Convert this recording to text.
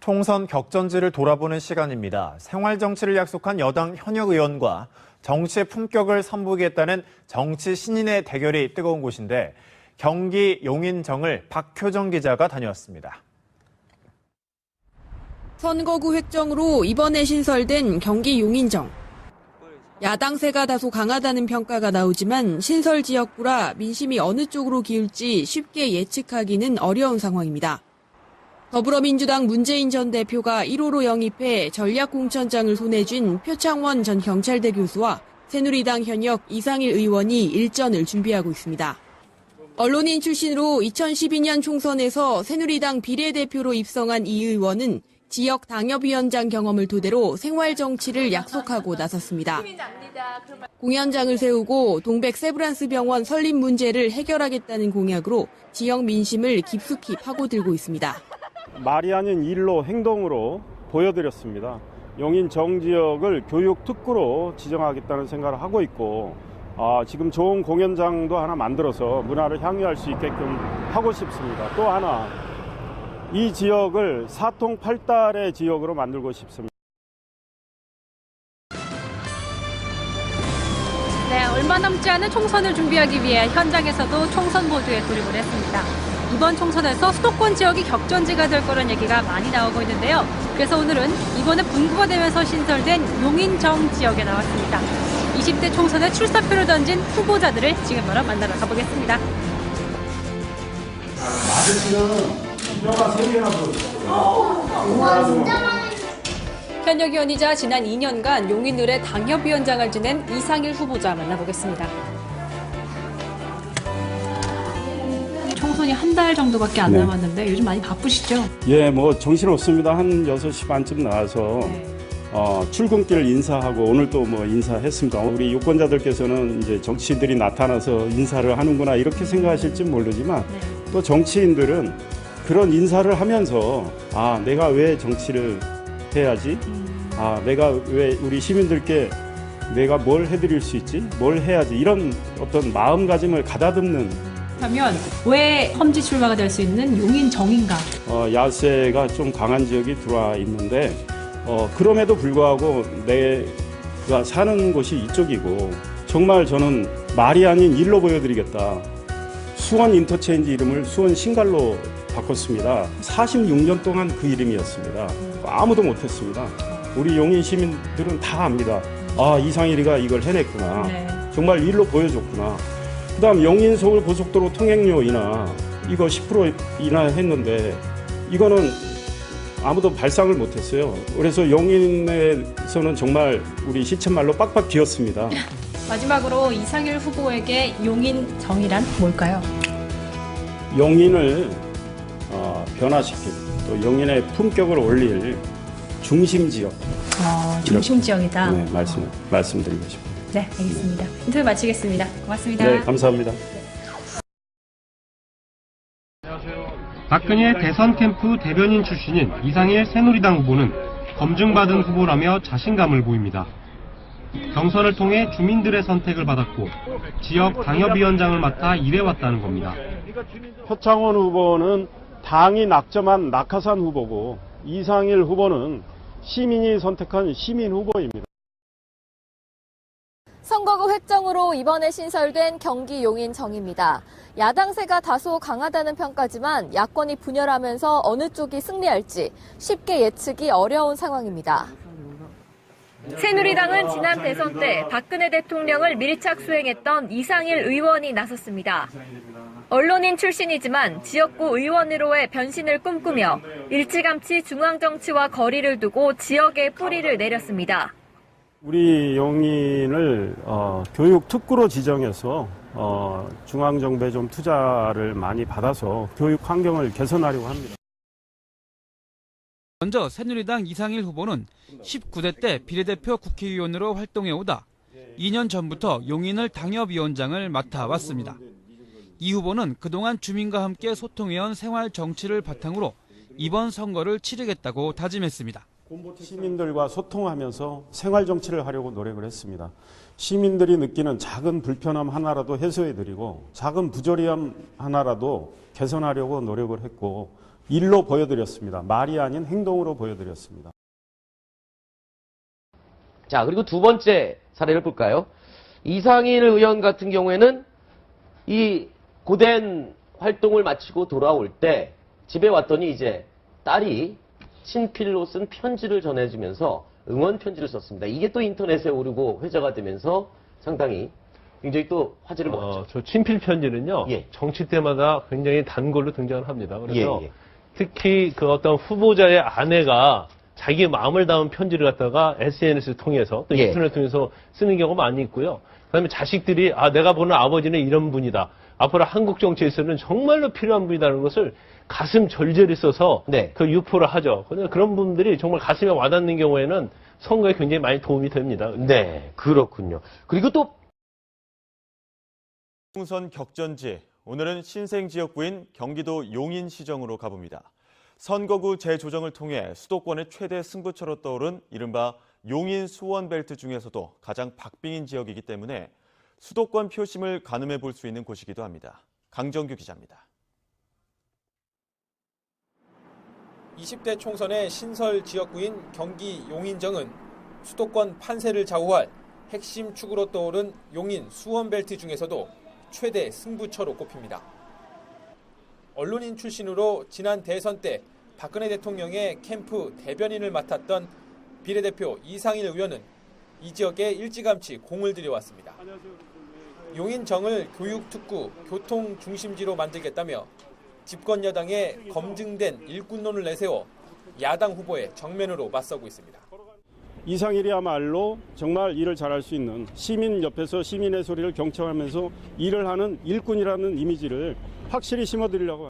총선 격전지를 돌아보는 시간입니다. 생활 정치를 약속한 여당 현역 의원과 정치의 품격을 선보이겠다는 정치 신인의 대결이 뜨거운 곳인데 경기 용인정을 박효정 기자가 다녀왔습니다. 선거구 획정으로 이번에 신설된 경기 용인정. 야당세가 다소 강하다는 평가가 나오지만 신설 지역구라 민심이 어느 쪽으로 기울지 쉽게 예측하기는 어려운 상황입니다. 더불어민주당 문재인 전 대표가 1호로 영입해 전략공천장을 손에 쥔 표창원 전 경찰대 교수와 새누리당 현역 이상일 의원이 일전을 준비하고 있습니다. 언론인 출신으로 2012년 총선에서 새누리당 비례대표로 입성한 이 의원은 지역 당협위원장 경험을 토대로 생활정치를 약속하고 나섰습니다. 공연장을 세우고 동백 세브란스 병원 설립 문제를 해결하겠다는 공약으로 지역 민심을 깊숙이 파고들고 있습니다. 말이 아닌 일로 행동으로 보여드렸습니다. 용인 정지역을 교육특구로 지정하겠다는 생각을 하고 있고 지금 좋은 공연장도 하나 만들어서 문화를 향유할 수 있게끔 하고 싶습니다. 또 하나 이 지역을 사통팔달의 지역으로 만들고 싶습니다. 네, 얼마 남지 않은 총선을 준비하기 위해 현장에서도 총선 모드에 돌입을 했습니다. 이번 총선에서 수도권 지역이 격전지가 될 거란 얘기가 많이 나오고 있는데요. 그래서 오늘은 이번에 분구가 되면서 신설된 용인정 지역에 나왔습니다. 20대 총선에 출사표를 던진 후보자들을 지금 바로 만나러 가보겠습니다. 현역 의원이자 지난 2년간 용인을의 당협위원장을 지낸 이상일 후보자 만나보겠습니다. 총선이 한 달 정도밖에 안 남았는데 요즘 많이 바쁘시죠? 예, 정신없습니다. 한 6시 반쯤 나와서 출근길 인사하고 오늘 또 인사했습니다. 우리 유권자들께서는 이제 정치인들이 나타나서 인사를 하는구나 이렇게 생각하실지 모르지만 또 정치인들은 그런 인사를 하면서 내가 왜 정치를 해야지? 내가 왜 우리 시민들께 내가 뭘 해드릴 수 있지? 뭘 해야지? 이런 어떤 마음가짐을 가다듬는 그러면 왜 험지 출마가 될 수 있는 용인정인가? 야세가 좀 강한 지역이 들어와 있는데 그럼에도 불구하고 내가 사는 곳이 이쪽이고 정말 저는 말이 아닌 일로 보여드리겠다. 수원 인터체인지 이름을 수원 신갈로 바꿨습니다. 46년 동안 그 이름이었습니다. 아무도 못했습니다. 우리 용인 시민들은 다 압니다. 이상일이가 이걸 해냈구나. 네. 정말 일로 보여줬구나. 그 다음 용인 서울 고속도로 통행료 인하 이거 10% 인하했는데 이거는 아무도 발상을 못했어요. 그래서 용인에서는 정말 우리 시쳇말로 빡빡 비었습니다. 마지막으로 이상일 후보에게 용인정이란 뭘까요? 용인을 변화시키고 또 용인의 품격을 올릴 중심지역. 중심지역이다. 네, 말씀드리고 싶습니다. 네, 알겠습니다. 인터뷰 마치겠습니다. 고맙습니다. 네, 감사합니다. 박근혜 대선 캠프 대변인 출신인 이상일 새누리당 후보는 검증받은 후보라며 자신감을 보입니다. 경선을 통해 주민들의 선택을 받았고 지역 당협위원장을 맡아 일해왔다는 겁니다. 표창원 후보는 당이 낙점한 낙하산 후보고 이상일 후보는 시민이 선택한 시민 후보입니다. 선거구 획정으로 이번에 신설된 경기 용인정입니다. 야당세가 다소 강하다는 평가지만 야권이 분열하면서 어느 쪽이 승리할지 쉽게 예측이 어려운 상황입니다. 새누리당은 지난 대선 때 박근혜 대통령을 밀착 수행했던 이상일 의원이 나섰습니다. 언론인 출신이지만 지역구 의원으로의 변신을 꿈꾸며 일찌감치 중앙정치와 거리를 두고 지역에 뿌리를 내렸습니다. 우리 용인을 교육특구로 지정해서 중앙정부에 좀 투자를 많이 받아서 교육 환경을 개선하려고 합니다. 먼저 새누리당 이상일 후보는 19대 때 비례대표 국회의원으로 활동해오다 2년 전부터 용인을 당협위원장을 맡아왔습니다. 이 후보는 그동안 주민과 함께 소통해온 생활 정치를 바탕으로 이번 선거를 치르겠다고 다짐했습니다. 시민들과 소통하면서 생활 정치를 하려고 노력을 했습니다. 시민들이 느끼는 작은 불편함 하나라도 해소해드리고 작은 부조리함 하나라도 개선하려고 노력을 했고 일로 보여드렸습니다. 말이 아닌 행동으로 보여드렸습니다. 자, 그리고 두 번째 사례를 볼까요? 이상일 의원 같은 경우에는 이 고된 활동을 마치고 돌아올 때 집에 왔더니 이제 딸이 친필로 쓴 편지를 전해주면서 응원 편지를 썼습니다. 이게 또 인터넷에 오르고 회자가 되면서 상당히 굉장히 또 화제를 모았죠. 저 친필 편지는요. 예. 정치 때마다 굉장히 단골로 등장을 합니다. 그래서 예. 특히 그 어떤 후보자의 아내가 자기의 마음을 담은 편지를 갖다가 SNS를 통해서 또 예. 인터넷을 통해서 쓰는 경우가 많이 있고요. 그다음에 자식들이 내가 보는 아버지는 이런 분이다. 앞으로 한국 정치에서는 정말로 필요한 분이라는 것을 가슴 절절히 써서 네. 그 유포를 하죠. 그런 분들이 정말 가슴에 와닿는 경우에는 선거에 굉장히 많이 도움이 됩니다. 네, 그렇군요. 그리고 또 총선 격전지, 오늘은 신생 지역구인 경기도 용인시정으로 가봅니다. 선거구 재조정을 통해 수도권의 최대 승부처로 떠오른 이른바 용인 수원벨트 중에서도 가장 박빙인 지역이기 때문에 수도권 표심을 가늠해 볼 수 있는 곳이기도 합니다. 강정규 기자입니다. 20대 총선의 신설 지역구인 경기 용인정은 수도권 판세를 좌우할 핵심 축으로 떠오른 용인 수원벨트 중에서도 최대 승부처로 꼽힙니다. 언론인 출신으로 지난 대선 때 박근혜 대통령의 캠프 대변인을 맡았던 비례대표 이상일 의원은 이 지역에 일찌감치 공을 들여왔습니다. 용인정을 교육특구, 교통중심지로 만들겠다며 집권 여당의 검증된 일꾼론을 내세워 야당 후보에 정면으로 맞서고 있습니다. 이상일이야말로 정말 일을 잘할 수 있는 시민 옆에서 시민의 소리를 경청하면서 일을 하는 일꾼이라는 이미지를 확실히 심어드리려고 합니다.